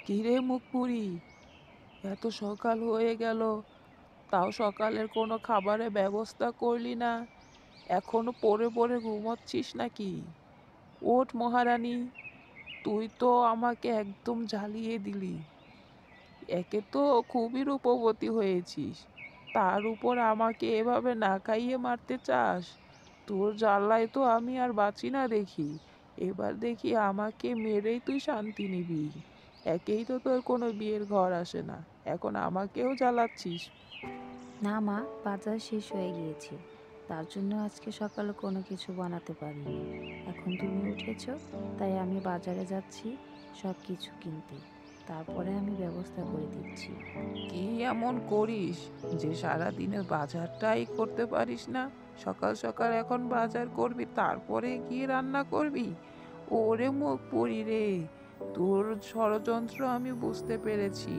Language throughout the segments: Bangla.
কিরে মুখপুরি, এত সকাল হয়ে গেল, তাও সকালের কোনো খাবারের ব্যবস্থা করলি না? এখনো পড়ে পড়ে ঘুমাচ্ছিস নাকি? ওঠ মহারানী, তুই তো আমাকে একদম জ্বালিয়ে দিলি। একে তো খুবই রূপবতী হয়েছিস, তার উপর আমাকে এভাবে না খাইয়ে মারতে চাস? তোর জ্বালায় তো আমি আর বাঁচি না দেখি। এবার দেখি আমাকে মেরেই তুই শান্তি নিবি। একেই তো তোর কোনো বিয়ের ঘর আসে না, এখন আমাকেও জ্বালাচ্ছিস। না মা, বাজার শেষ হয়ে গিয়েছে। তার জন্য আজকে সকালে কোনো কিছু বানাতে পারিনি। এখন তুমি উঠেছো, তাই আমি বাজারে যাচ্ছি সব কিছু কিনতে। তারপরে আমি ব্যবস্থা করে দিচ্ছি। কি এমন করিস যে সারা দিনের বাজারটাই করতে পারিস না? সকাল সকাল এখন বাজার করবি, তারপরে গিয়ে রান্না করবি? ওরে মুখ পুরি রে, তোর ষড়যন্ত্র আমি বুঝতে পেরেছি।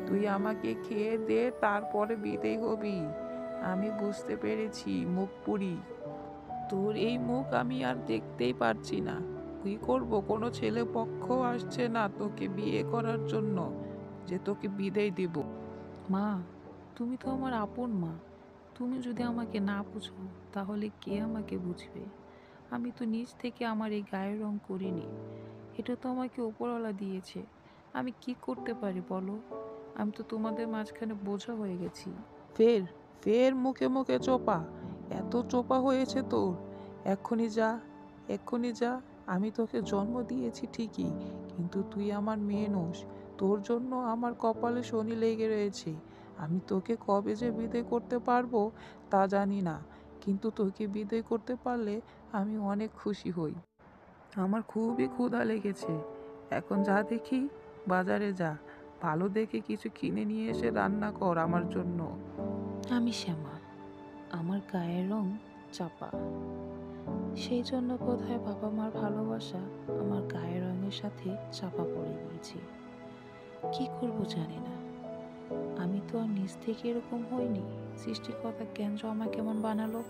তুই আমাকে খেয়ে দে, তারপরে বিদেয় হবি। আমি বুঝতে পেরেছি মুখ পুরি, তোর এই মুখ আমি আর দেখতেই পারছি না। কি করব, কোনো ছেলে পক্ষ আসছে না তোকে বিয়ে করার জন্য যে তোকে বিদেয় দিব। মা, তুমি তো আমার আপন মা। তুমি যদি আমাকে না বুঝো, তাহলে কে আমাকে বুঝবে? আমি তো নিজ থেকে আমার এই গায়ের রং করিনি। এটা তো আমাকে ওপরওয়ালা দিয়েছে। আমি কি করতে পারি বলো? আমি তো তোমাদের মাঝখানে বোঝা হয়ে গেছি। ফের ফের মুখে মুখে চোপা, এত চোপা হয়েছে তোর? এক্ষুনি যা, এক্ষুনি যা। আমি তোকে জন্ম দিয়েছি ঠিকই, কিন্তু তুই আমার মেয়ে নোস। তোর জন্য আমার কপালে শনি লেগে রয়েছে। আমি তোকে কবে যে বিদায় করতে পারবো তা জানি না, কিন্তু তোকে বিদায় করতে পারলে আমি অনেক খুশি হই। আমার খুবই ক্ষুধা লেগেছে। এখন যা দেখি, বাজারে যা, ভালো দেখে কিছু কিনে নিয়ে এসে রান্না কর আমার জন্য। আমি শ্যামা, আমার গায়ের রং চাপা। সেই জন্য বোধহয় বাবা মার ভালোবাসা আমার গায়ের রঙের সাথে চাপা পড়ে গিয়েছে। কি করব জানি না। আমি তো আর নিজ থেকে এরকম হইনি। সৃষ্টিকর্তা কেন আমাকে কেমন বানালো?